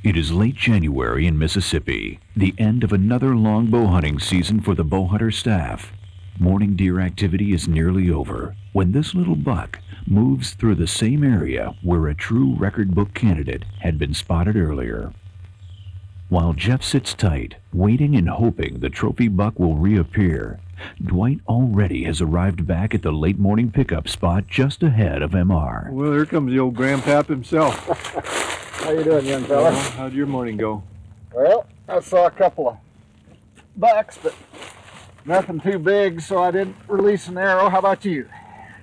It is late January in Mississippi, the end of another long bow hunting season for the bow hunter staff. Morning deer activity is nearly over when this little buck moves through the same area where a true record book candidate had been spotted earlier. While Jeff sits tight, waiting and hoping the trophy buck will reappear, Dwight already has arrived back at the late morning pickup spot just ahead of MR. Well, here comes the old grandpap himself. How you doing, young fella? Well, how'd your morning go? Well, I saw a couple of bucks, but nothing too big, so I didn't release an arrow. How about you?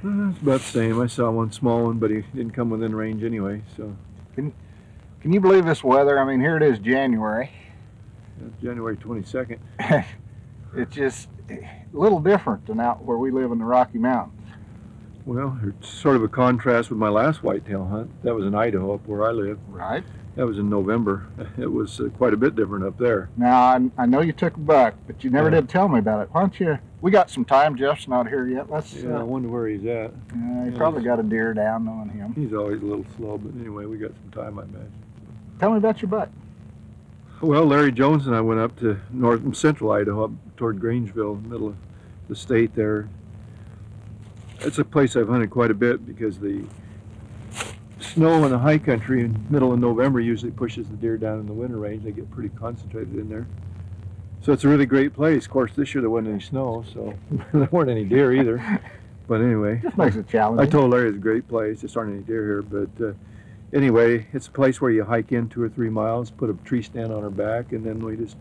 It's about the same. I saw one small one, but he didn't come within range anyway, so. Can you believe this weather? I mean, here it is January. It's January 22nd. It's just a little different than out where we live in the Rocky Mountains. Well, it's sort of a contrast with my last whitetail hunt. That was in Idaho, up where I live. Right. That was in November. It was quite a bit different up there. Now, I know you took a buck, but you never did tell me about it. Why don't you? We got some time. Jeff's not here yet. Yeah, I wonder where he's at. He probably got a deer down, knowing him. He's always a little slow, but anyway, we got some time, I imagine. Tell me about your buck. Well, Larry Jones and I went up to central Idaho, up toward Grangeville, middle of the state there. It's a place I've hunted quite a bit because the snow in the high country in middle of November usually pushes the deer down in the winter range. They get pretty concentrated in there. So it's a really great place. Of course, this year there wasn't any snow, so there weren't any deer either. But anyway, Just makes it challenging. I told Larry it's a great place. There aren't any deer here, but anyway, it's a place where you hike in 2 or 3 miles, put a tree stand on our back, and then we just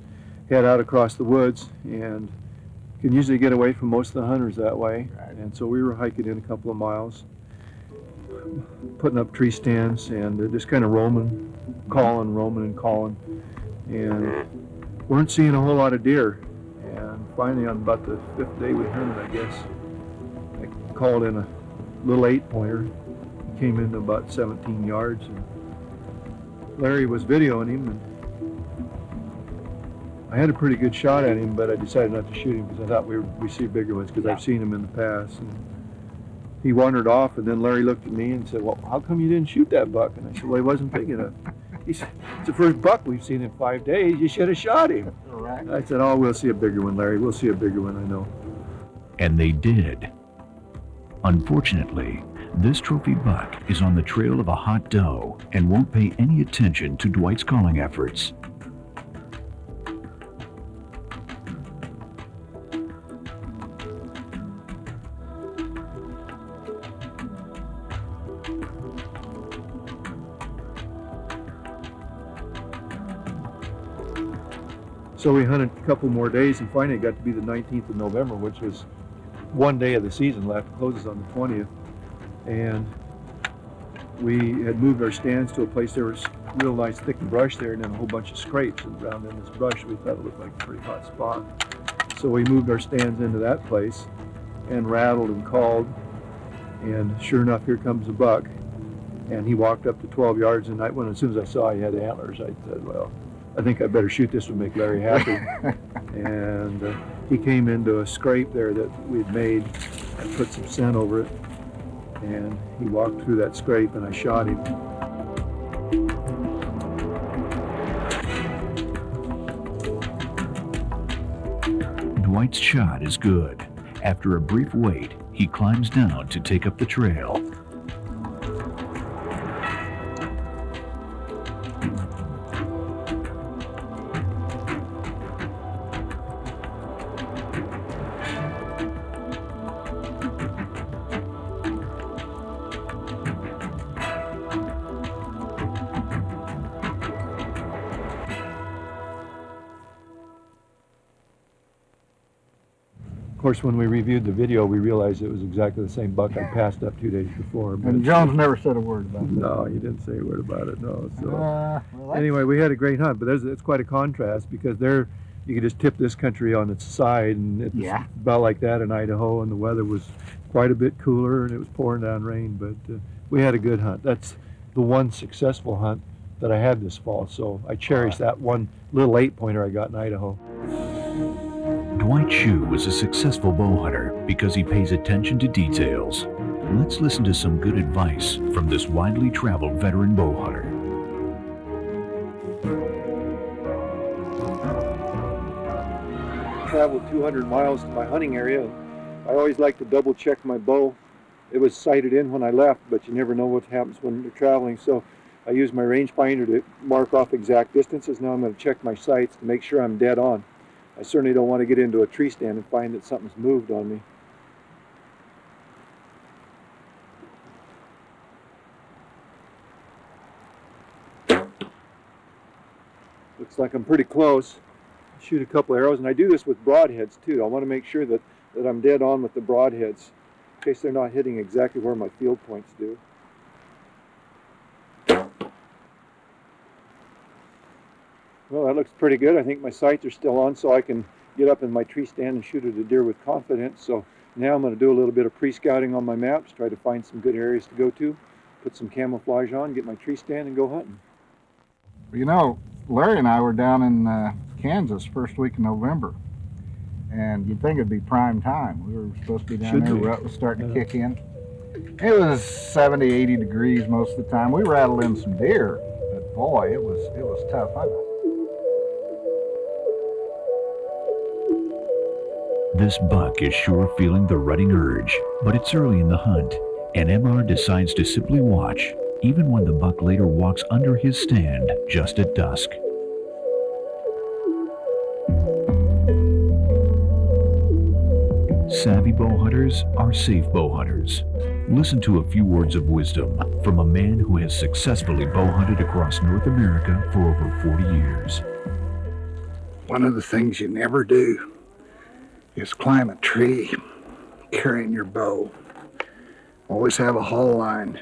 head out across the woods and can usually get away from most of the hunters that way. Right. And so we were hiking in a couple of miles, putting up tree stands and just kind of roaming and calling, and weren't seeing a whole lot of deer. And finally, on about the 5th day we hunted, I guess, I called in a little 8-pointer. He came in about 17 yards, and Larry was videoing him, and I had a pretty good shot at him, but I decided not to shoot him because I thought we'd see bigger ones because I've seen him in the past. And he wandered off, and then Larry looked at me and said, "Well, how come you didn't shoot that buck?" And I said, "Well, he wasn't big enough." He said, "It's the first buck we've seen in 5 days. You should have shot him." Right. I said, "Oh, we'll see a bigger one, Larry. We'll see a bigger one, I know." And they did. Unfortunately, this trophy buck is on the trail of a hot doe and won't pay any attention to Dwight's calling efforts. So we hunted a couple more days, and finally it got to be the 19th of November, which was one day of the season left. It closes on the 20th. And we had moved our stands to a place there was real nice thick brush there, and then a whole bunch of scrapes around in this brush. We thought it looked like a pretty hot spot. So we moved our stands into that place and rattled and called, and sure enough, here comes a buck. And he walked up to 12 yards, and as soon as I saw he had antlers, I said, "Well, I think I better shoot this to make Larry happy." And he came into a scrape there that we'd made and put some scent over it. And he walked through that scrape, and I shot him. Dwight's shot is good. After a brief wait, he climbs down to take up the trail. Of course, when we reviewed the video, we realized it was exactly the same buck I passed up 2 days before. And Jones never said a word about it. No, he didn't say a word about it, no. So Well, anyway, we had a great hunt, but it's quite a contrast because there you could just tip this country on its side, and it's about like that in Idaho, and the weather was quite a bit cooler, and it was pouring down rain, but we had a good hunt. That's the one successful hunt that I had this fall, so I cherish that one little 8-pointer I got in Idaho. Dwight Shue was a successful bow hunter because he pays attention to details. Let's listen to some good advice from this widely traveled veteran bow hunter. traveled 200 miles to my hunting area. I always like to double check my bow. It was sighted in when I left, but you never know what happens when you're traveling. So I use my rangefinder to mark off exact distances. Now I'm going to check my sights to make sure I'm dead on. I certainly don't want to get into a tree stand and find that something's moved on me. Looks like I'm pretty close. Shoot a couple arrows, and I do this with broadheads too. I want to make sure that I'm dead on with the broadheads in case they're not hitting exactly where my field points do. Well, that looks pretty good. I think my sights are still on, so I can get up in my tree stand and shoot at a deer with confidence. So now I'm going to do a little bit of pre-scouting on my maps, try to find some good areas to go to, put some camouflage on, get my tree stand, and go hunting. You know, Larry and I were down in Kansas first week in November, and you'd think it'd be prime time. We were supposed to be down there, rut was starting to kick in. It was 70, 80 degrees most of the time. We rattled in some deer, but boy, it was tough. This buck is sure feeling the rutting urge, but it's early in the hunt, and MR decides to simply watch, even when the buck later walks under his stand just at dusk. Savvy bow hunters are safe bow hunters. Listen to a few words of wisdom from a man who has successfully bow hunted across North America for over 40 years. One of the things you never do is climb a tree carrying your bow. Always have a haul line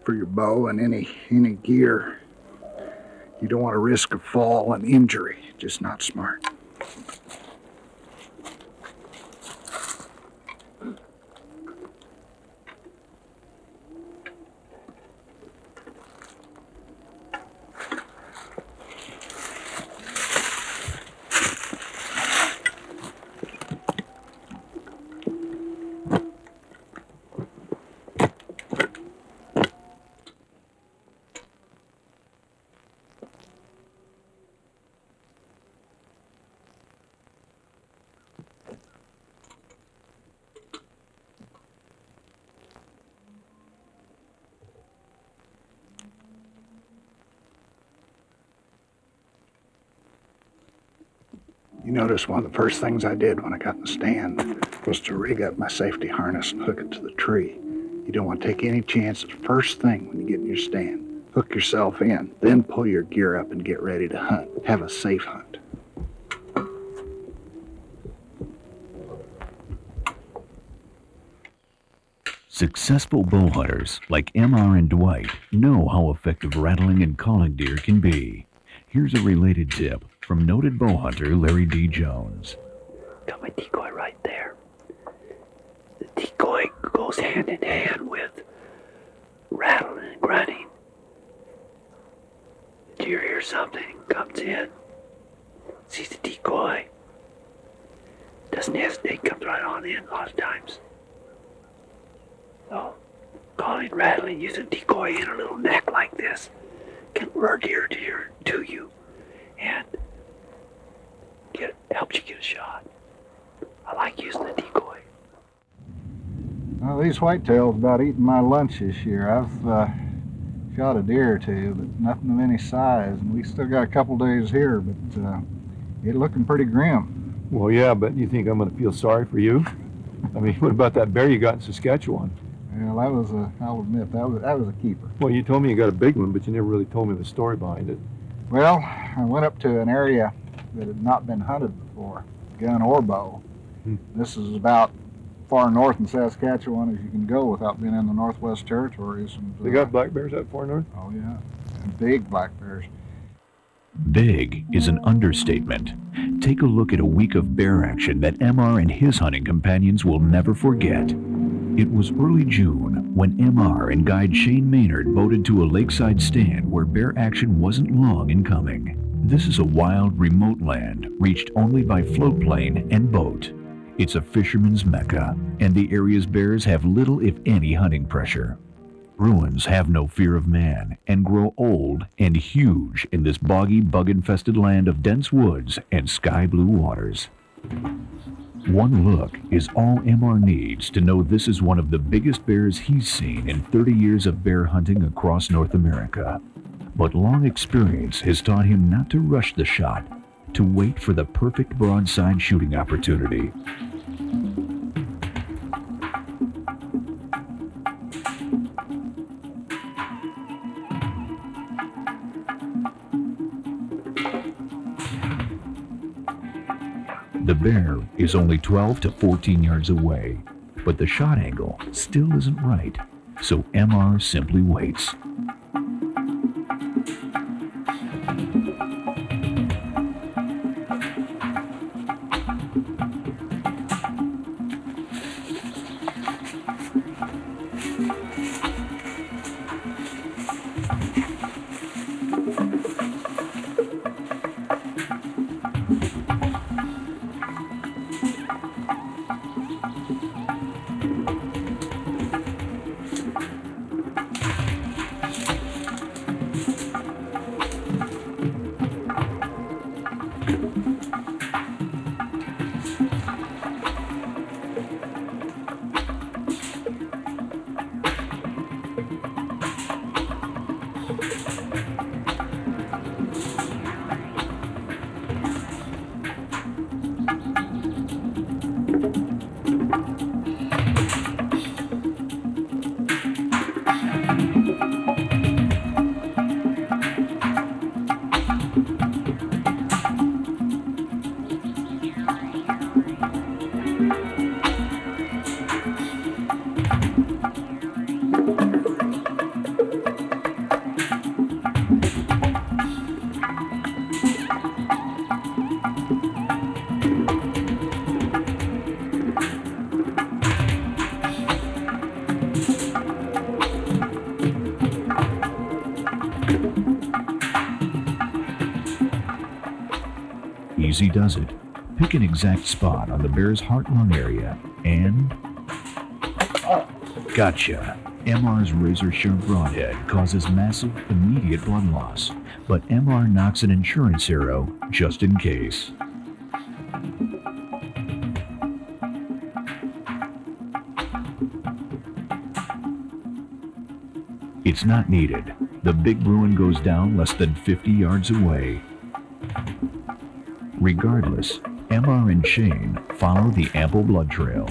for your bow and any gear. You don't want to risk a fall and injury. Just not smart. You notice one of the first things I did when I got in the stand was to rig up my safety harness and hook it to the tree. You don't want to take any chances. First thing when you get in your stand, hook yourself in, then pull your gear up and get ready to hunt. Have a safe hunt. Successful bow hunters like MR and Dwight know how effective rattling and calling deer can be. Here's a related tip from noted bow hunter Larry D. Jones. Got my decoy right there. The decoy goes hand in hand with rattling and grunting. The deer hears something, comes in, sees the decoy, doesn't hesitate, comes right on in a lot of times. So, calling, rattling, using decoy in a little neck like this can lure deer to you and helps you get a shot. I like using the decoy. Well, these whitetails about eating my lunch this year. I've shot a deer or two, but nothing of any size, and we still got a couple days here, but it's looking pretty grim. Well, yeah, but you think I'm going to feel sorry for you? I mean, what about that bear you got in Saskatchewan? Well, I'll admit, that was a keeper. Well, you told me you got a big one, but you never really told me the story behind it. Well, I went up to an area that had not been hunted before, gun or bow. This is about far north in Saskatchewan as you can go without being in the Northwest Territories. And, they got black bears that far north? Oh, yeah, and big black bears. Big is an understatement. Take a look at a week of bear action that MR and his hunting companions will never forget. It was early June when MR and guide Shane Maynard boated to a lakeside stand where bear action wasn't long in coming. This is a wild, remote land reached only by floatplane and boat. It's a fisherman's mecca, and the area's bears have little if any hunting pressure. Bruins have no fear of man and grow old and huge in this boggy, bug-infested land of dense woods and sky-blue waters. One look is all MR needs to know this is one of the biggest bears he's seen in 30 years of bear hunting across North America. But long experience has taught him not to rush the shot, to wait for the perfect broadside shooting opportunity. The bear is only 12 to 14 yards away, but the shot angle still isn't right, so MR simply waits. Easy does it. Pick an exact spot on the bear's heart-lung area and... Gotcha. MR's razor-sharp broadhead causes massive, immediate blood loss, but MR knocks an insurance arrow just in case. It's not needed. The big Bruin goes down less than 50 yards away. Regardless, MR and Shane follow the ample blood trail.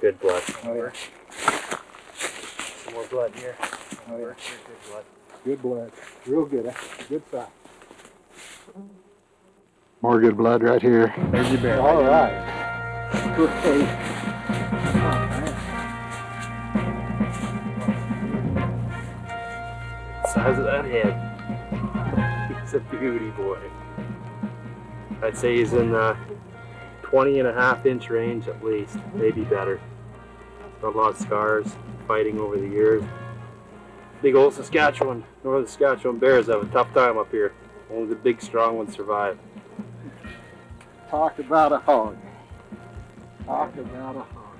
Good blood. Oh, yeah. Some more blood here. Oh, yeah. Good blood. Good blood. Real good. Good size. More good blood right here. There's your bear. All right. Great. Oh, man. Size of that head. He's a beauty boy. I'd say he's in the 20.5-inch range at least, maybe better. Got a lot of scars, fighting over the years. Big old Saskatchewan, Northern Saskatchewan bears have a tough time up here. Only the big, strong ones survive. Talk about a hog. Talk about a hog.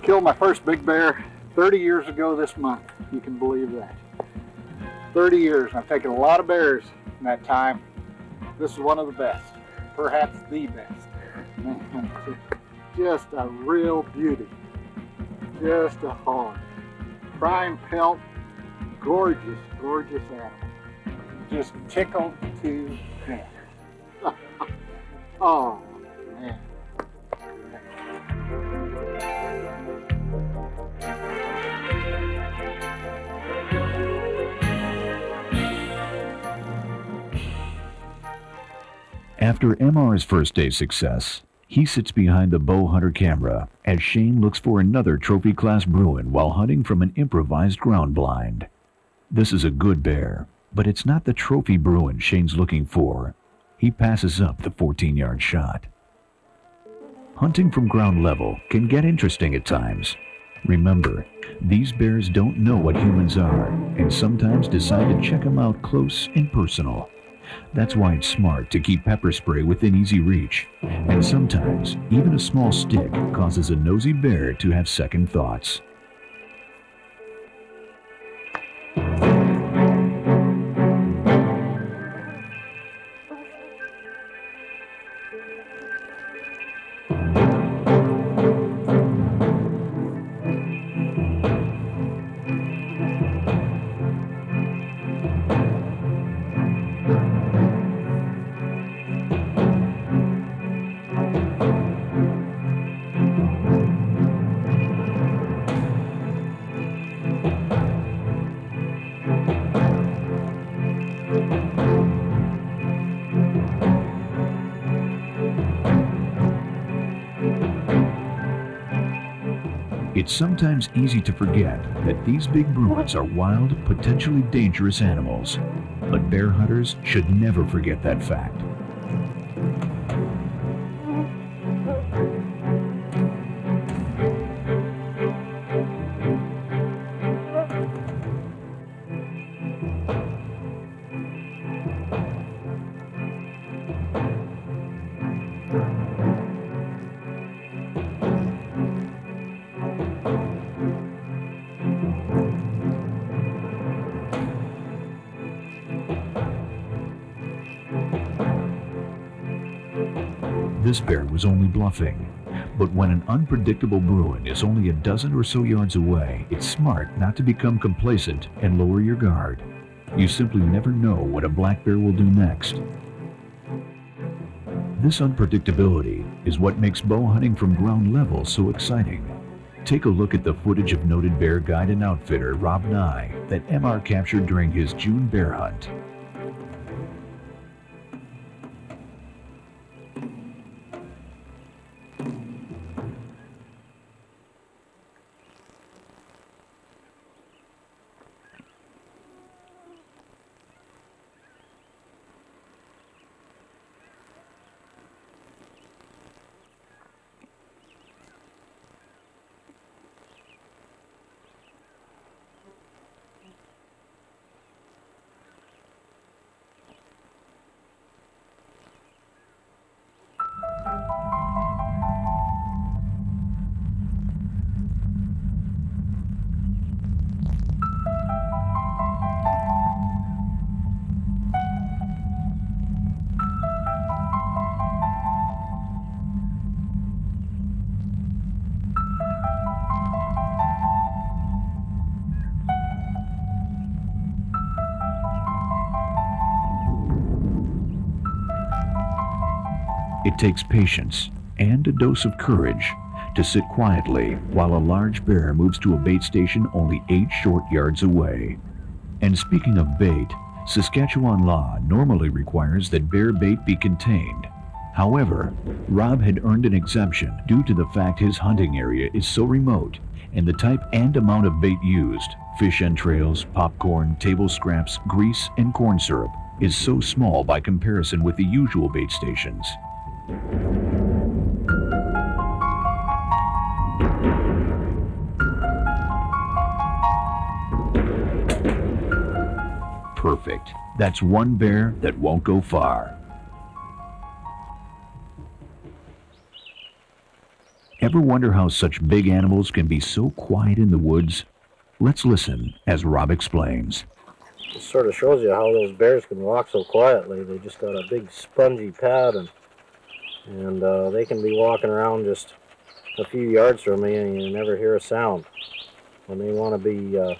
Killed my first big bear 30 years ago this month. You can believe that. 30 years. I've taken a lot of bears in that time. This is one of the best. Perhaps the best. Man, just a real beauty. Just a hog. Prime pelt, gorgeous, gorgeous animal. Just tickled to death. Oh, man. After MR's first day success, he sits behind the bow hunter camera as Shane looks for another trophy-class Bruin while hunting from an improvised ground blind. This is a good bear, but it's not the trophy Bruin Shane's looking for. He passes up the 14-yard shot. Hunting from ground level can get interesting at times. Remember, these bears don't know what humans are and sometimes decide to check them out close and personal. That's why it's smart to keep pepper spray within easy reach. And sometimes, even a small stick causes a nosy bear to have second thoughts. It's sometimes easy to forget that these big Bruins are wild, potentially dangerous animals. But bear hunters should never forget that fact. This bear was only bluffing. But when an unpredictable Bruin is only a dozen or so yards away, it's smart not to become complacent and lower your guard. You simply never know what a black bear will do next. This unpredictability is what makes bow hunting from ground level so exciting. Take a look at the footage of noted bear guide and outfitter Rob Nye that MR captured during his June bear hunt. It takes patience and a dose of courage to sit quietly while a large bear moves to a bait station only 8 short yards away. And speaking of bait, Saskatchewan law normally requires that bear bait be contained. However, Rob had earned an exemption due to the fact his hunting area is so remote and the type and amount of bait used, fish entrails, popcorn, table scraps, grease, and corn syrup, is so small by comparison with the usual bait stations. Perfect. That's one bear that won't go far. Ever wonder how such big animals can be so quiet in the woods? Let's listen as Rob explains. It sort of shows you how those bears can walk so quietly. They just got a big spongy pad, and they can be walking around just a few yards from me and you never hear a sound. When they want to be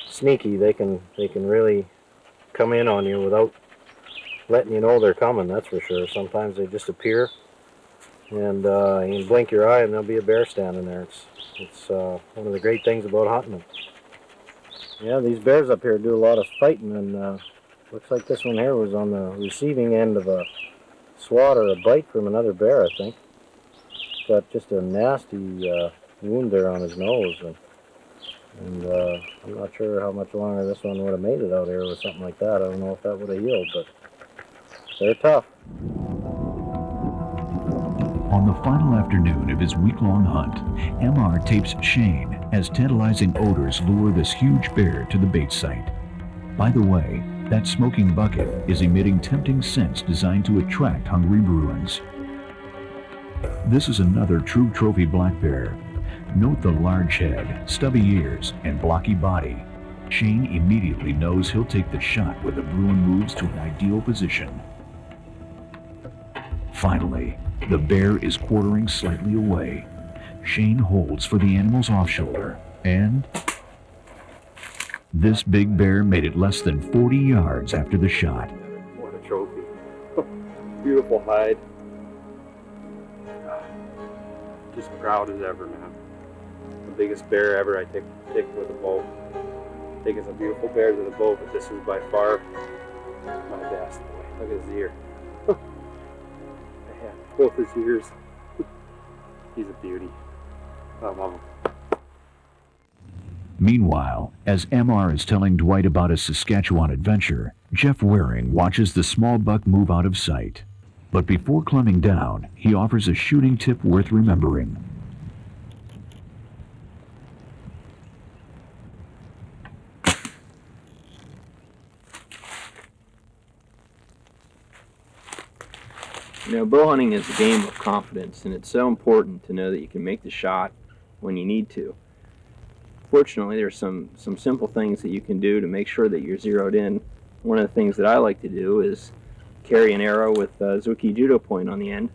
sneaky, they can really come in on you without letting you know they're coming, that's for sure. Sometimes they just appear and you can blink your eye and there'll be a bear standing there. It's one of the great things about hunting them. Yeah, these bears up here do a lot of fighting, and looks like this one here was on the receiving end of a swat or a bite from another bear, I think. Got just a nasty wound there on his nose, and I'm not sure how much longer this one would have made it out here with something like that. I don't know if that would have healed, but they're tough. On the final afternoon of his week-long hunt, MR tapes Shane as tantalizing odors lure this huge bear to the bait site. By the way, that smoking bucket is emitting tempting scents designed to attract hungry Bruins. This is another true trophy black bear. Note the large head, stubby ears, and blocky body. Shane immediately knows he'll take the shot when the Bruin moves to an ideal position. Finally, the bear is quartering slightly away. Shane holds for the animal's off shoulder, and this big bear made it less than 40 yards after the shot. What a trophy. Beautiful hide. Just proud as ever, man. The biggest bear ever I take with a bow. Taking some beautiful bears with a bow, but this was by far my best. Look at his ear. Man, both his ears. He's a beauty. I love him. Meanwhile, as MR is telling Dwight about his Saskatchewan adventure, Jeff Waring watches the small buck move out of sight. But before climbing down, he offers a shooting tip worth remembering. You know, bow hunting is a game of confidence, and it's so important to know that you can make the shot when you need to. Fortunately, there's some simple things that you can do to make sure that you're zeroed in. One of the things that I like to do is carry an arrow with a Zuki judo point on the end.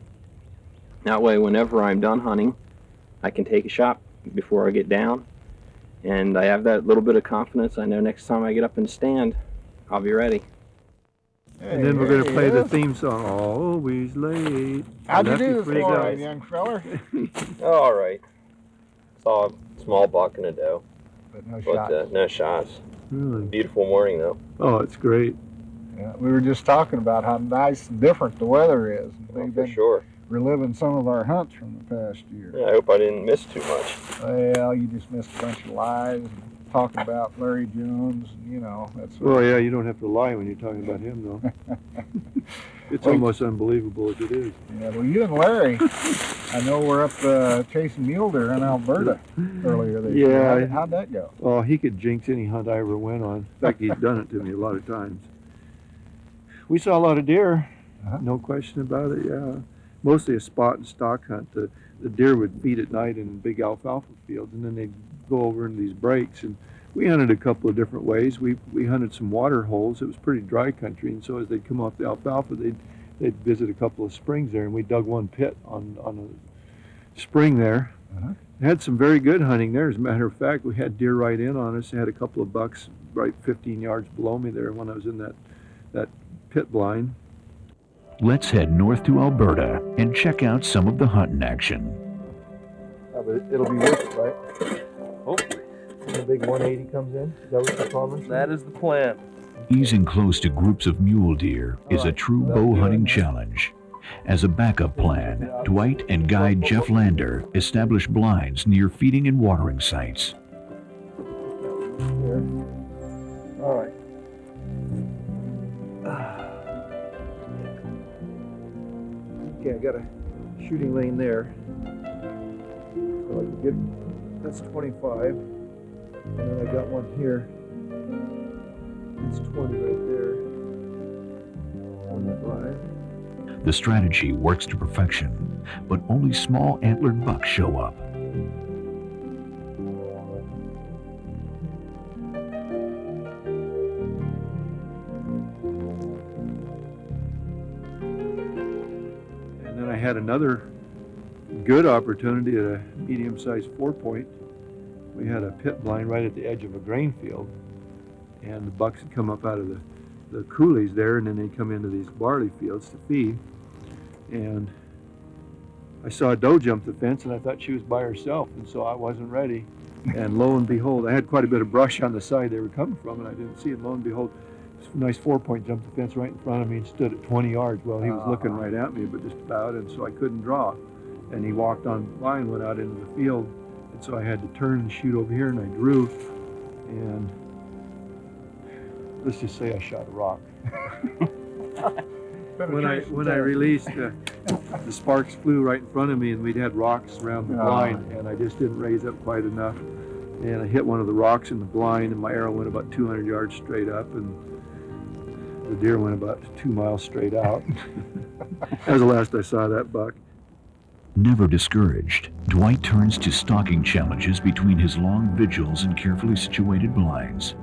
That way, whenever I'm done hunting, I can take a shot before I get down, and I have that little bit of confidence. I know next time I get up and stand, I'll be ready. And then we're going to play the theme song, Always Late. How'd you do this morning, young feller? All right. Saw a small buck and a doe, But no shots. no shots. Really? Beautiful morning, though. Oh, it's great. Yeah, we were just talking about how nice and different the weather is. We've For been sure. reliving some of our hunts from the past year. Yeah, I hope I didn't miss too much. Well, you just missed a bunch of lies, and talking about Larry Jones, and, you know, that's Well, yeah, you don't have to lie when you're talking about him, though. It's almost unbelievable as it is. Yeah, well, you and Larry, I know we're up chasing mule deer in Alberta earlier this year. How'd that go? Oh, he could jinx any hunt I ever went on. In fact, he's done it to me a lot of times. We saw a lot of deer, no question about it, yeah. Mostly a spot and stock hunt. The deer would feed at night in big alfalfa fields, and then they'd go over into these breaks. And we hunted a couple of different ways. We hunted some water holes. It was pretty dry country, and so as they'd come off the alfalfa, they'd visit a couple of springs there, and we dug one pit on a spring there. Had some very good hunting there. As a matter of fact, we had deer right in on us. I had a couple of bucks right 15 yards below me there when I was in that pit blind. Let's head north to Alberta and check out some of the hunting action. Yeah, but it'll be worth it, right? Hopefully. The big 180 comes in? Is that what you're promising? That is the plan. Easing close to groups of mule deer is a true bow hunting challenge. As a backup plan, Dwight and guide Jeff Lander establish blinds near feeding and watering sites. There. All right. Okay, I got a shooting lane there. So I can get, that's 25. And then I got one here. It's 20 right there. 25. The strategy works to perfection, but only small antlered bucks show up. And then I had another good opportunity at a medium-sized 4-point. We had a pit blind right at the edge of a grain field, and the bucks had come up out of the coulees there, and then they come into these barley fields to feed. And I saw a doe jump the fence, and I thought she was by herself, and so I wasn't ready. And lo and behold, I had quite a bit of brush on the side they were coming from, and I didn't see it. Lo and behold, this nice 4-point jumped the fence right in front of me and stood at 20 yards. Well, he was looking right at me, but just about, and so I couldn't draw. And he walked on by and went out into the field, and so I had to turn and shoot over here, and I drew, and let's just say I shot a rock. when I released, the sparks flew right in front of me, and we'd had rocks around the blind, and I just didn't raise up quite enough. And I hit one of the rocks in the blind, and my arrow went about 200 yards straight up, and the deer went about 2 miles straight out. That was the last I saw that buck. Never discouraged, Dwight turns to stalking challenges between his long vigils and carefully situated blinds.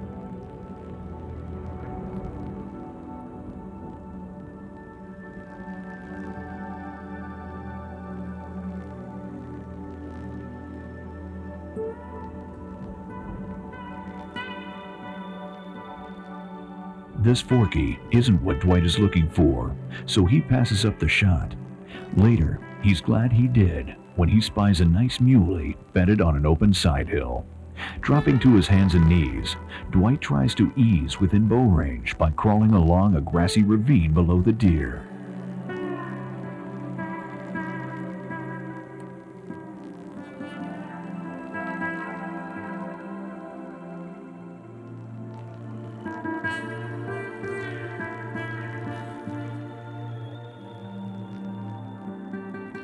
This Forky isn't what Dwight is looking for, so he passes up the shot. Later, he's glad he did when he spies a nice muley bedded on an open side hill. Dropping to his hands and knees, Dwight tries to ease within bow range by crawling along a grassy ravine below the deer.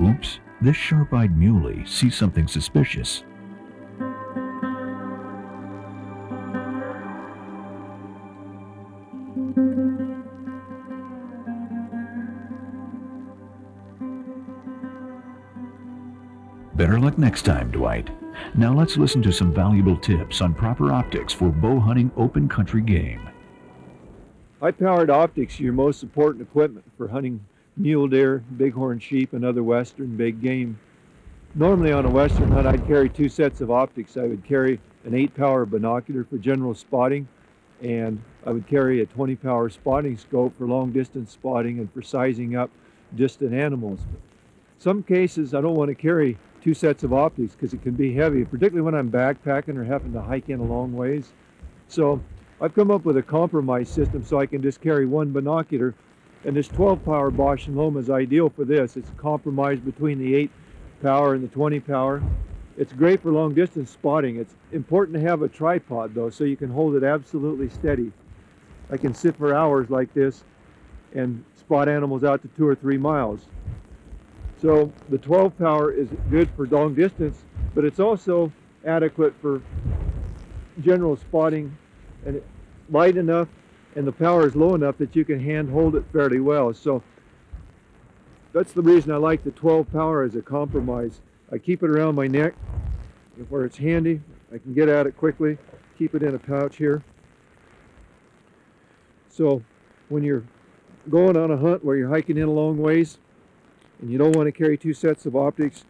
Oops, this sharp-eyed muley sees something suspicious. Better luck next time, Dwight. Now let's listen to some valuable tips on proper optics for bow hunting open country game. High-powered optics are your most important equipment for hunting mule deer, bighorn sheep, and other western big game. Normally on a western hunt, I'd carry 2 sets of optics. I would carry an 8-power binocular for general spotting, and I would carry a 20-power spotting scope for long-distance spotting and for sizing up distant animals. Some cases, I don't want to carry 2 sets of optics because it can be heavy, particularly when I'm backpacking or having to hike in a long ways. So I've come up with a compromise system so I can just carry 1 binocular. And this 12-power Bosch and Loma is ideal for this. It's a compromise between the 8-power and the 20-power. It's great for long-distance spotting. It's important to have a tripod, though, so you can hold it absolutely steady. I can sit for hours like this and spot animals out to 2 or 3 miles. So the 12-power is good for long distance, but it's also adequate for general spotting, and it's light enough and the power is low enough that you can hand hold it fairly well. So that's the reason I like the 12 power as a compromise. I keep it around my neck where it's handy. I can get at it quickly, keep it in a pouch here. So when you're going on a hunt where you're hiking in a long ways and you don't want to carry 2 sets of optics,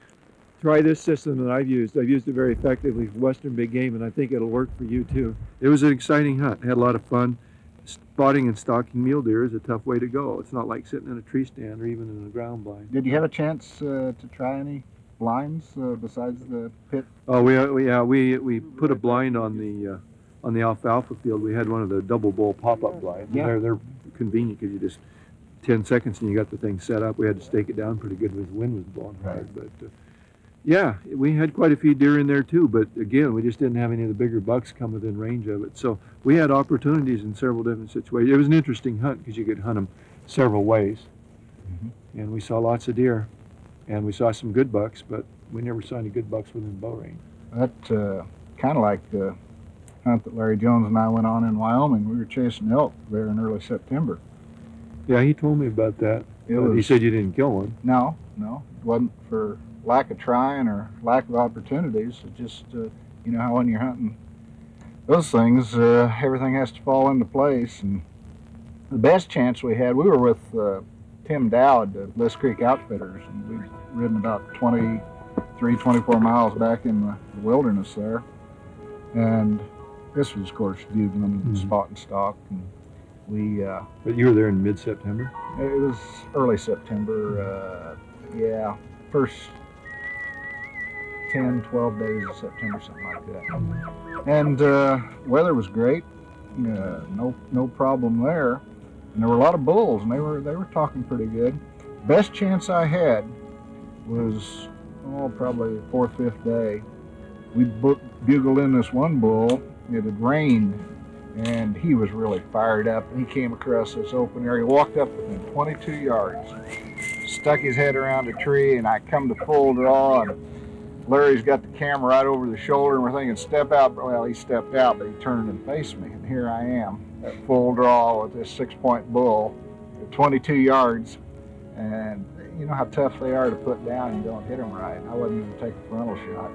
try this system that I've used. I've used it very effectively for western big game, and I think it'll work for you too. It was an exciting hunt. I had a lot of fun. Spotting and stalking mule deer is a tough way to go. It's not like sitting in a tree stand or even in a ground blind. Did you have a chance to try any blinds besides the pit? Oh, we put a blind on the alfalfa field. We had one of the double bowl pop-up blinds. Yeah. They're convenient because you just 10 seconds and you got the thing set up. We had to stake it down pretty good because the wind was blowing hard. But yeah, we had quite a few deer in there too, but again, we just didn't have any of the bigger bucks come within range of it. So we had opportunities in several different situations. It was an interesting hunt because you could hunt them several ways. And we saw lots of deer, and we saw some good bucks, but we never saw any good bucks within bow range. That kind of like the hunt that Larry Jones and I went on in Wyoming. We were chasing elk there in early September. Yeah, he told me about that. He said you didn't kill one. No, it wasn't for lack of trying or lack of opportunities. It's just, you know how when you're hunting those things, everything has to fall into place. And the best chance we had, we were with Tim Dowd at Bliss Creek Outfitters, and we'd ridden about 24 miles back in the wilderness there. And this was, of course, bugling, spot and stalk. And we, but you were there in mid-September? It was early September, yeah, first 10, 12 days of September, something like that. And weather was great, no problem there. And there were a lot of bulls, and they were talking pretty good. Best chance I had was, probably the 4th, 5th day. We bugled in this one bull. It had rained and he was really fired up, and he came across this open area. He walked up within 22 yards, stuck his head around a tree, and I come to full draw, and Larry's got the camera right over the shoulder, and we're thinking, step out. Well, he stepped out, but he turned and faced me, and here I am at full draw with this 6-point bull at 22 yards, and you know how tough they are to put down. You don't hit them right. I wasn't even take a frontal shot.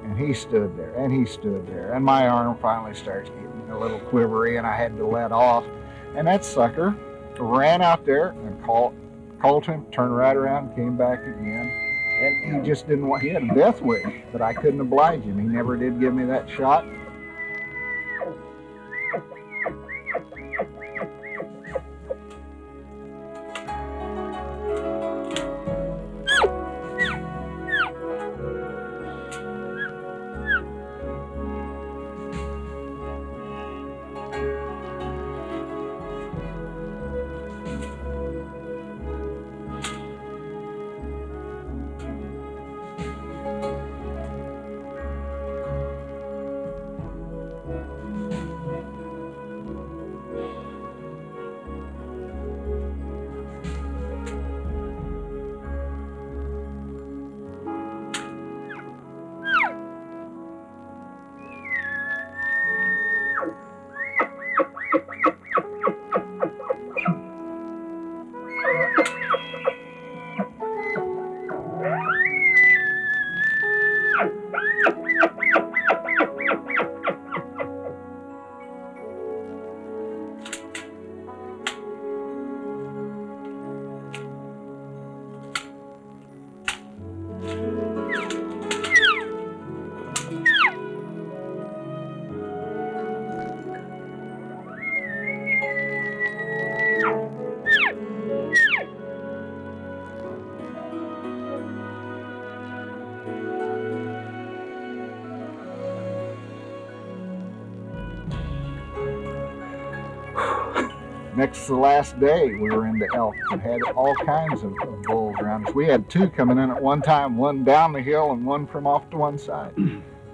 And he stood there, and he stood there, and my arm finally starts getting a little quivery, and I had to let off. And that sucker ran out there and called him, turned right around, and came back again. And he just didn't want, he had a death wish, but I couldn't oblige him. He never did give me that shot. Next to the last day, we were into elk and had all kinds of bulls around us. We had 2 coming in at one time, one down the hill and one from off to one side.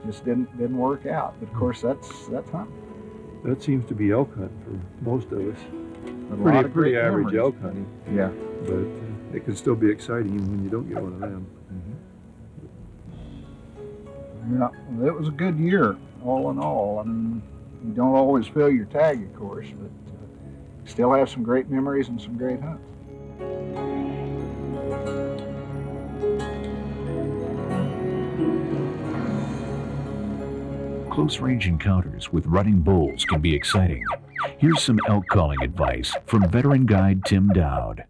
Just didn't work out. But of course, that's hunting. That seems to be elk hunting for most of us. Pretty average elk hunting. Yeah. But it can still be exciting even when you don't get one of them. Yeah, it was a good year, all in all. I mean, you don't always fill your tag, of course, but still have some great memories and some great hunts. Close-range encounters with running bulls can be exciting. Here's some elk calling advice from veteran guide Tim Dowd.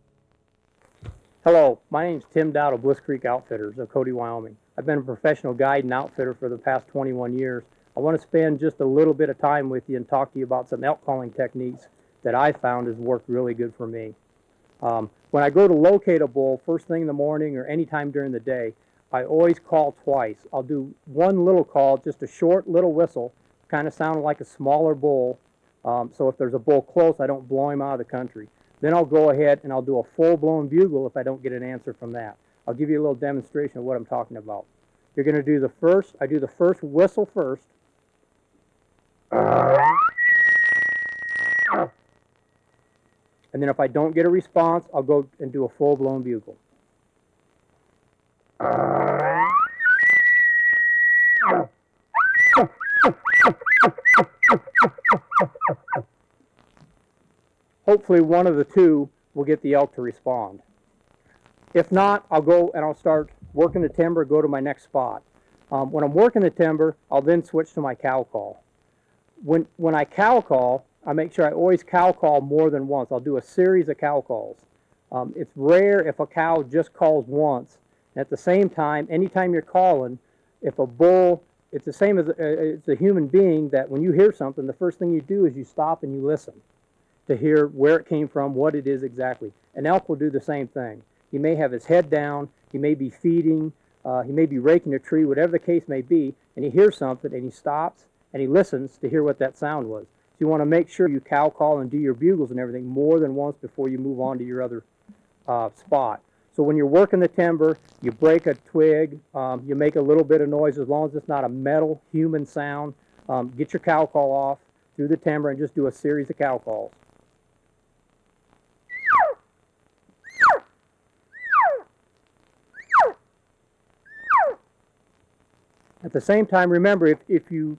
Hello, my name is Tim Dowd of Bliss Creek Outfitters of Cody, Wyoming. I've been a professional guide and outfitter for the past 21 years. I want to spend just a little bit of time with you and talk to you about some elk calling techniques that I found has worked really good for me. When I go to locate a bull first thing in the morning or anytime during the day, I always call twice. I'll do one little call, just a short little whistle, kind of sounding like a smaller bull. So if there's a bull close, I don't blow him out of the country. Then I'll go ahead and I'll do a full-blown bugle if I don't get an answer from that. I'll give you a little demonstration of what I'm talking about. You're going to do I do the first whistle first. And then if I don't get a response, I'll go and do a full-blown bugle. Hopefully one of the two will get the elk to respond. If not, I'll go and I'll start working the timber, go to my next spot. When I'm working the timber, I'll then switch to my cow call. When I cow call, I make sure I always cow call more than once. I'll do a series of cow calls. It's rare if a cow just calls once. And at the same time, anytime you're calling, if a bull, it's the same as it's a human being that when you hear something, the first thing you do is you stop and you listen to hear where it came from, what it is exactly. An elk will do the same thing. He may have his head down, he may be feeding, he may be raking a tree, whatever the case may be, and he hears something and he stops and he listens to hear what that sound was. So you want to make sure you cow call and do your bugles and everything more than once before you move on to your other spot. So when you're working the timber, you break a twig, you make a little bit of noise as long as it's not a metal human sound. Get your cow call off through the timber and just do a series of cow calls. At the same time, remember, if you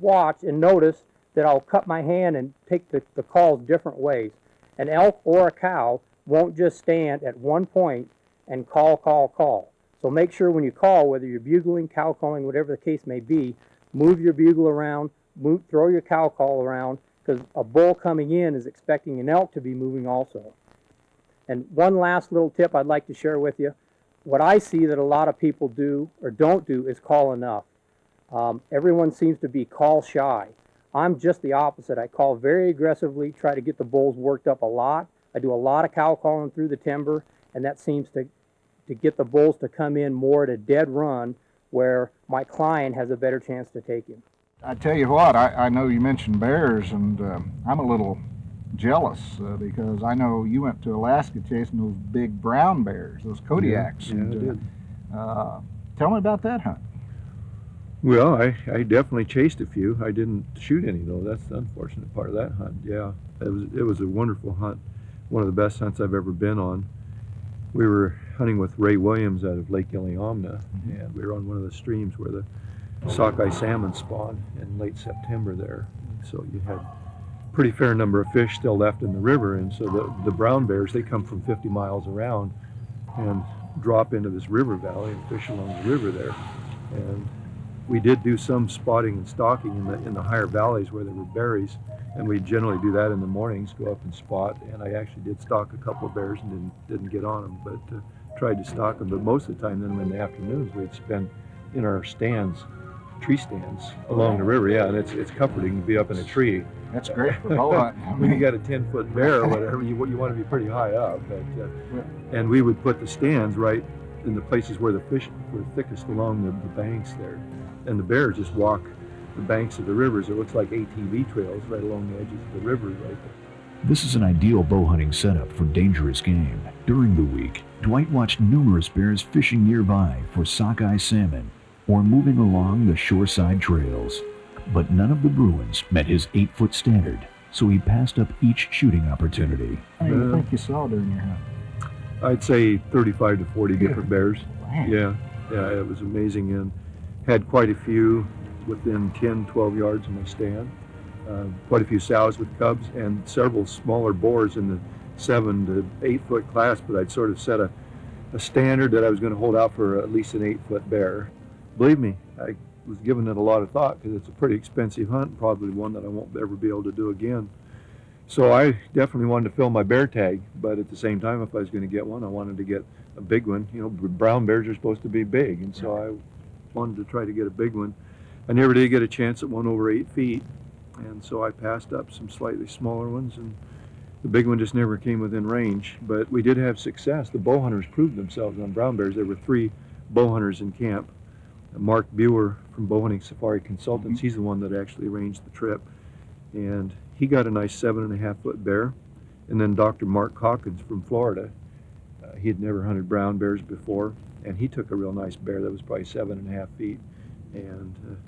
watch and notice that I'll cut my hand and take the calls different ways. An elk or a cow won't just stand at one point and call, call, call. So make sure when you call, whether you're bugling, cow calling, whatever the case may be, move your bugle around, throw your cow call around, because a bull coming in is expecting an elk to be moving also. And one last little tip I'd like to share with you. What I see that a lot of people do or don't do is call enough. Everyone seems to be call shy. I'm just the opposite. I call very aggressively, try to get the bulls worked up a lot. I do a lot of cow calling through the timber, and that seems to get the bulls to come in more at a dead run where my client has a better chance to take him. I tell you what, I know you mentioned bears, and I'm a little jealous because I know you went to Alaska chasing those big brown bears, those Kodiaks. Yeah, I did. Tell me about that hunt. Well, I definitely chased a few. I didn't shoot any though. That's the unfortunate part of that hunt. Yeah, it was a wonderful hunt. One of the best hunts I've ever been on. We were hunting with Ray Williams out of Lake Iliamna, and we were on one of the streams where the sockeye salmon spawn in late September there. So you had a pretty fair number of fish still left in the river, and so the brown bears, they come from 50 miles around and drop into this river valley and fish along the river there. And we did do some spotting and stalking in the higher valleys where there were berries, and we generally do that in the mornings, go up and spot. And I actually did stalk a couple of bears and didn't get on them, but tried to stalk them. But most of the time then in the afternoons we'd spend in our stands, tree stands along the river. Yeah, and it's comforting to be up in a tree. That's great for bow hunting. When you got a 10-foot bear or whatever, you want to be pretty high up. But, and we would put the stands right in the places where the fish were thickest along the banks there. And the bears just walk the banks of the rivers. It looks like ATV trails right along the edges of the rivers right there. This is an ideal bow hunting setup for dangerous game. During the week, Dwight watched numerous bears fishing nearby for sockeye salmon or moving along the shoreside trails. But none of the Bruins met his 8-foot standard, so he passed up each shooting opportunity. How many do you think you saw during your hunt? I'd say 35 to 40 different bears. Wow. Yeah, it was amazing, and had quite a few within 10, 12 yards of my stand. Quite a few sows with cubs and several smaller boars in the 7 to 8 foot class, but I'd sort of set a standard that I was going to hold out for at least an 8-foot bear. Believe me, I was giving it a lot of thought because it's a pretty expensive hunt, probably one that I won't ever be able to do again. So I definitely wanted to fill my bear tag, but at the same time, if I was going to get one, I wanted to get a big one. You know, brown bears are supposed to be big, and so I wanted to try to get a big one. I never did get a chance at one over 8 feet, and so I passed up some slightly smaller ones, and the big one just never came within range. But we did have success. The bow hunters proved themselves on brown bears. There were 3 bow hunters in camp. Mark Buer from Bow Hunting Safari Consultants, he's the one that actually arranged the trip, and he got a nice 7.5-foot bear. And then Dr. Mark Hawkins from Florida, he had never hunted brown bears before, and he took a real nice bear that was probably 7.5 feet. And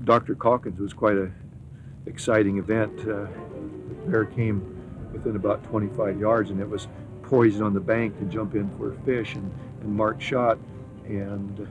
Dr. Hawkins was quite a exciting event. The bear came within about 25 yards, and it was poised on the bank to jump in for a fish, and Mark shot and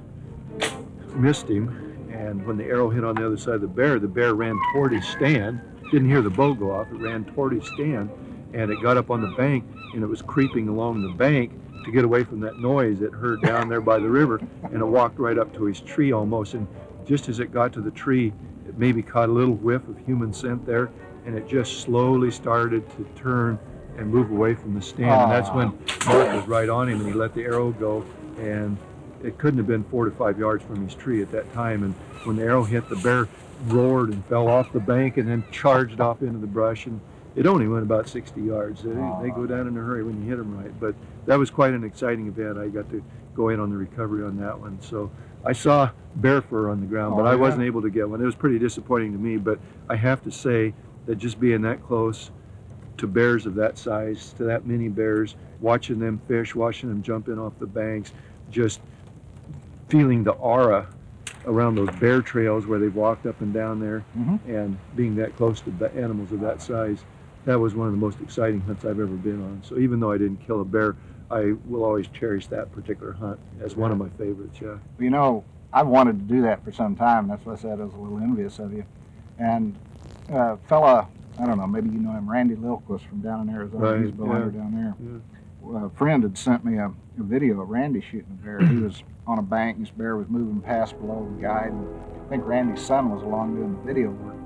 missed him. And when the arrow hit on the other side of the bear ran toward his stand. Didn't hear the bow go off. It ran toward his stand, and it got up on the bank, and it was creeping along the bank to get away from that noise it heard down there by the river, and it walked right up to his tree almost. And just as it got to the tree, it maybe caught a little whiff of human scent there, and it just slowly started to turn and move away from the stand. And that's when Mark was right on him, and he let the arrow go, and it couldn't have been 4 to 5 yards from his tree at that time. And when the arrow hit, the bear roared and fell off the bank and then charged off into the brush. And it only went about 60 yards. They go down in a hurry when you hit them right. But that was quite an exciting event. I got to go in on the recovery on that one. So I saw bear fur on the ground, but I wasn't able to get one. It was pretty disappointing to me, but I have to say that just being that close to bears of that size, to that many bears, watching them fish, watching them jump in off the banks, just feeling the aura around those bear trails where they've walked up and down there, Mm-hmm. and being that close to animals of that size, that was one of the most exciting hunts I've ever been on. So even though I didn't kill a bear, I will always cherish that particular hunt as one of my favorites, yeah. You know, I've wanted to do that for some time. That's why I said I was a little envious of you. And fella, I don't know, maybe you know him, Randy Lilquist from down in Arizona. Right, He's a bow hunter down there. Yeah. A friend had sent me a video of Randy shooting a bear. He was on a bank, and this bear was moving past below the guide, and I think Randy's son was along doing the video work.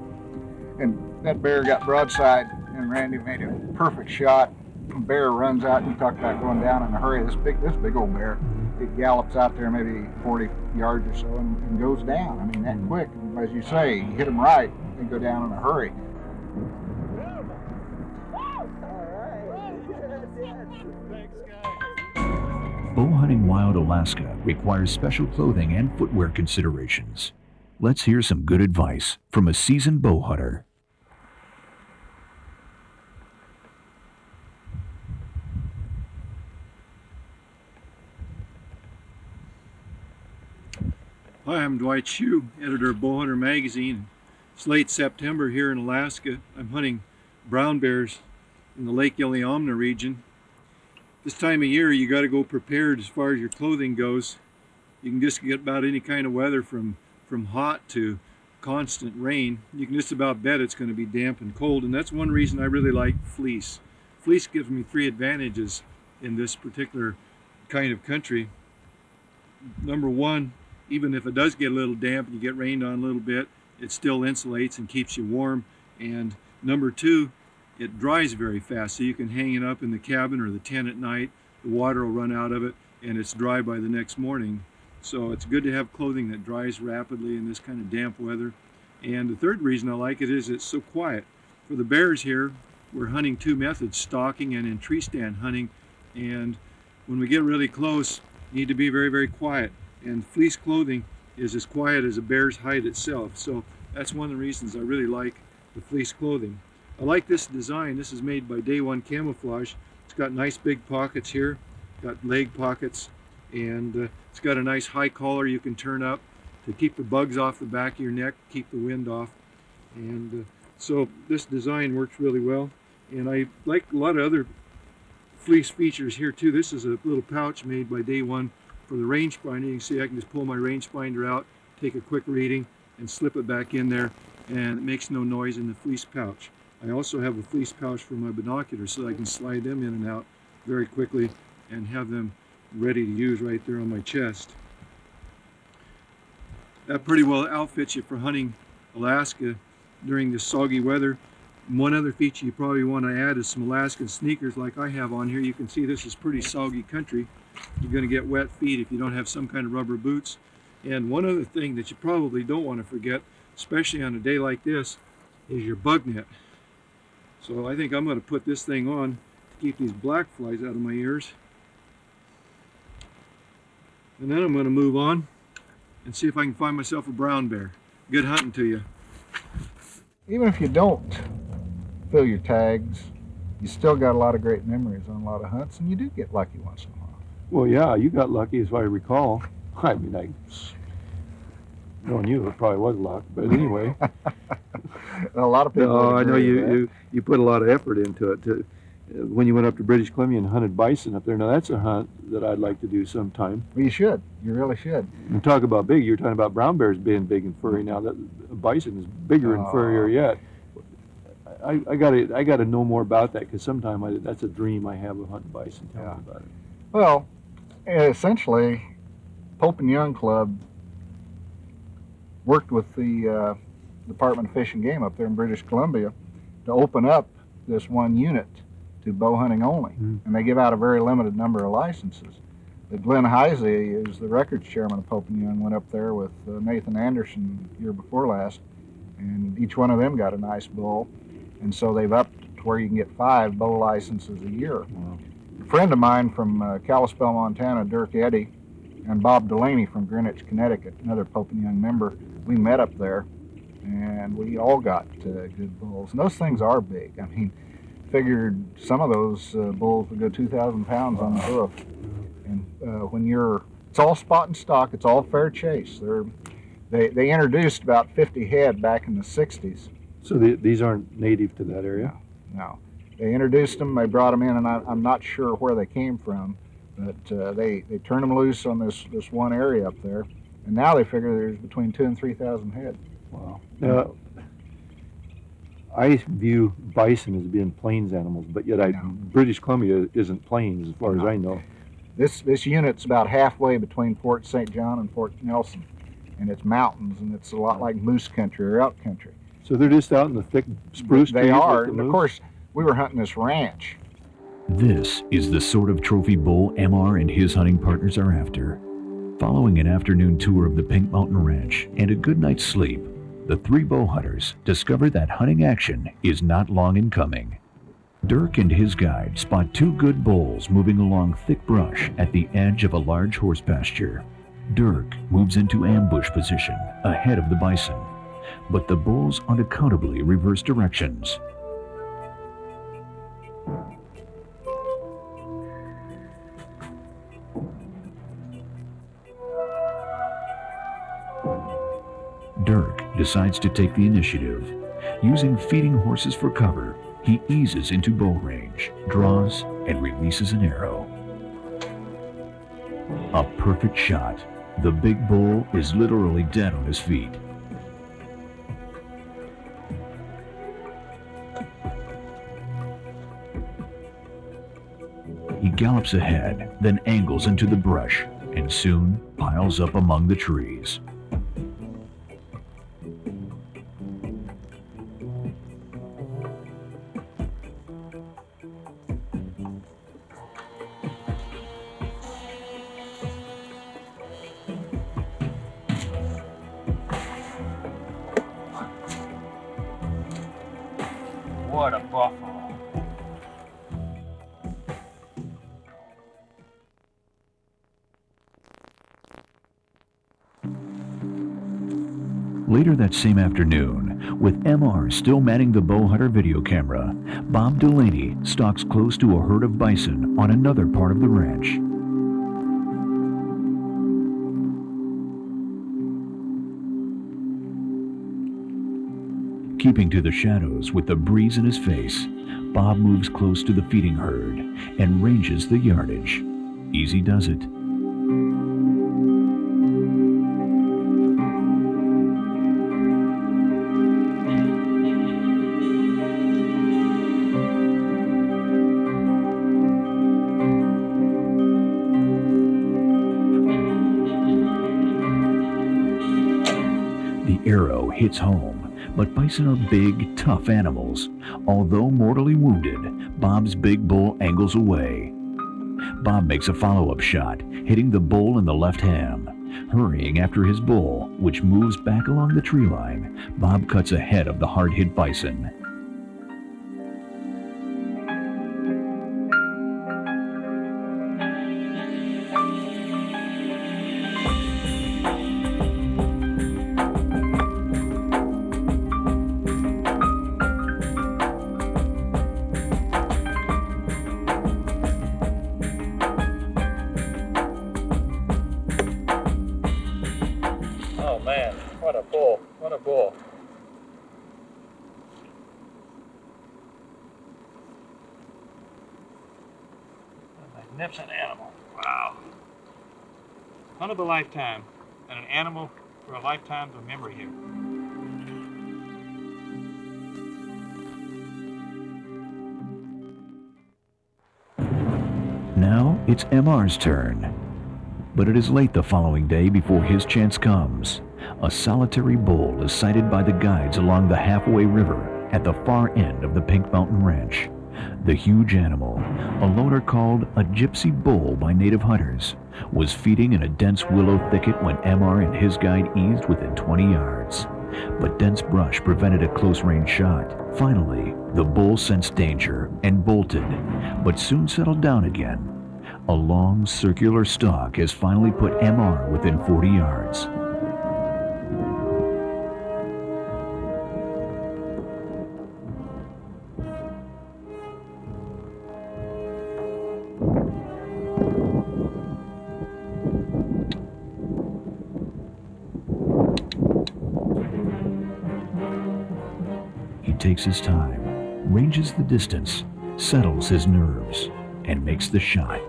And that bear got broadside, and Randy made a perfect shot. The bear runs out, and you talk about going down in a hurry. This big old bear, it gallops out there maybe 40 yards or so and goes down. I mean, that quick. And as you say, you hit him right, and go down in a hurry. Bow hunting wild Alaska requires special clothing and footwear considerations. Let's hear some good advice from a seasoned bow hunter. Hi, I'm Dwight Shue, editor of Bowhunter Magazine. It's late September here in Alaska. I'm hunting brown bears in the Lake Iliamna region. This time of year, you got to go prepared as far as your clothing goes. You can just get about any kind of weather from hot to constant rain. You can just about bet it's going to be damp and cold, and that's one reason I really like fleece. Fleece gives me 3 advantages in this particular kind of country. Number one, even if it does get a little damp and you get rained on a little bit, it still insulates and keeps you warm. And number two, it dries very fast, so you can hang it up in the cabin or the tent at night. The water will run out of it and it's dry by the next morning. So it's good to have clothing that dries rapidly in this kind of damp weather. And the third reason I like it is it's so quiet. For the bears here, we're hunting 2 methods, stalking and in tree stand hunting. And when we get really close, you need to be very, very quiet. And fleece clothing is as quiet as a bear's hide itself. So that's one of the reasons I really like the fleece clothing. I like this design. This is made by Day One Camouflage. It's got nice big pockets here, got leg pockets, and it's got a nice high collar you can turn up to keep the bugs off the back of your neck, keep the wind off. And so this design works really well. And I like a lot of other fleece features here too. This is a little pouch made by Day One for the rangefinder. You can see I can just pull my rangefinder out, take a quick reading, and slip it back in there, and it makes no noise in the fleece pouch. I also have a fleece pouch for my binoculars so I can slide them in and out very quickly and have them ready to use right there on my chest. That pretty well outfits you for hunting Alaska during this soggy weather. One other feature you probably want to add is some Alaskan sneakers like I have on here. You can see this is pretty soggy country. You're going to get wet feet if you don't have some kind of rubber boots. And one other thing that you probably don't want to forget, especially on a day like this, is your bug net. So I think I'm going to put this thing on to keep these black flies out of my ears. And then I'm going to move on and see if I can find myself a brown bear. Good hunting to you. Even if you don't fill your tags, you still got a lot of great memories on a lot of hunts, and you do get lucky once in a while. Well, yeah, you got lucky as I recall. I mean, knowing you, it probably was luck, but anyway. A lot of people. No, I know you put a lot of effort into it. When you went up to British Columbia and hunted bison up there, now that's a hunt that I'd like to do sometime. Well, you should. You really should. And talk about big. You're talking about brown bears being big and furry. Now that bison is bigger and furrier yet. I gotta know more about that, because sometime that's a dream I have of hunting bison. Tell me about it. Well, essentially, Pope and Young Club worked with the Department of Fish and Game up there in British Columbia to open up this one unit to bow hunting only. And they give out a very limited number of licenses. Glenn Heisey is the records chairman of Pope and Young, went up there with Nathan Anderson the year before last, and each one of them got a nice bull. And so they've upped to where you can get 5 bow licenses a year. Wow. A friend of mine from Kalispell, Montana, Dirk Eddy, and Bob Delaney from Greenwich, Connecticut, another Pope and Young member, we met up there, and we all got good bulls. And those things are big. I mean, figured some of those bulls would go 2,000 pounds on the hoof. And when it's all spot and stock, it's all fair chase. They introduced about 50 head back in the 60s. So these aren't native to that area? No. They introduced them, they brought them in, and I'm not sure where they came from, but they turned them loose on this one area up there, and now they figure there's between 2,000 and 3,000 head. Wow. Now, I view bison as being plains animals, but yet British Columbia isn't plains as far as I know. This unit's about halfway between Fort St. John and Fort Nelson, and it's mountains, and it's a lot like moose country or elk country. So they're just out in the thick spruce trees? They are, and of course, we were hunting this ranch. This is the sort of trophy bull MR and his hunting partners are after. Following an afternoon tour of the Pink Mountain Ranch and a good night's sleep, the three bow hunters discover that hunting action is not long in coming. Dirk and his guide spot two good bulls moving along thick brush at the edge of a large horse pasture. Dirk moves into ambush position ahead of the bison, but the bulls unaccountably reverse directions. Dirk decides to take the initiative. Using feeding horses for cover, he eases into bow range, draws, and releases an arrow. A perfect shot. The big bull is literally dead on his feet. He gallops ahead, then angles into the brush, and soon piles up among the trees. What a buffalo. Later that same afternoon, with MR still manning the bow hunter video camera, Bob Delaney stalks close to a herd of bison on another part of the ranch. Keeping to the shadows with the breeze in his face, Bob moves close to the feeding herd and ranges the yardage. Easy does it. The arrow hits home. But bison are big, tough animals. Although mortally wounded, Bob's big bull angles away. Bob makes a follow-up shot, hitting the bull in the left ham. Hurrying after his bull, which moves back along the tree line, Bob cuts ahead of the hard-hit bison. Oh man, what a bull, what a bull. A magnificent animal, wow. Hunt of a lifetime, and an animal for a lifetime's of memory here. Now it's MR's turn. But it is late the following day before his chance comes. A solitary bull is sighted by the guides along the Halfway River at the far end of the Pink Mountain Ranch. The huge animal, a loner called a gypsy bull by native hunters, was feeding in a dense willow thicket when MR and his guide eased within 20 yards. But dense brush prevented a close-range shot. Finally, the bull sensed danger and bolted, but soon settled down again. A long, circular stalk has finally put MR within 40 yards. takes his time, ranges the distance, settles his nerves, and makes the shot.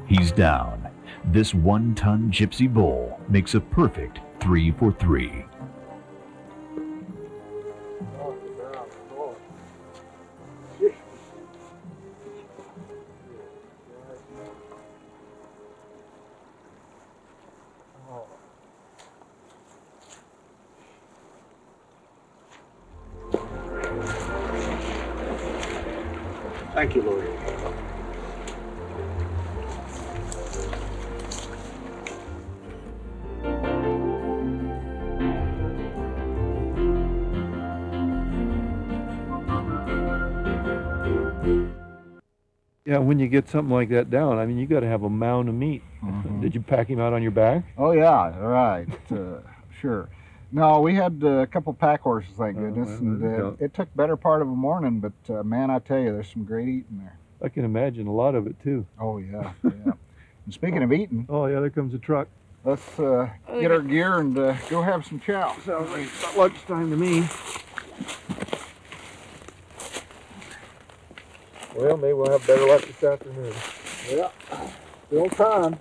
He's down. This 1-ton Gypsy bull makes a perfect 3 for 3. Thank you, Lord. Yeah, when you get something like that down, I mean, you got to have a mound of meat. Did you pack him out on your back? Oh yeah, right. Sure. No, we had a couple pack horses, thank goodness, and it took better part of a morning. But man, I tell you, there's some great eating there. I can imagine a lot of it too. Oh yeah, yeah. And speaking of eating, oh yeah, there comes a truck. Let's get our gear and go have some chow. Sounds like lunchtime to me. Well, maybe we'll have better luck this afternoon. Yeah, still time.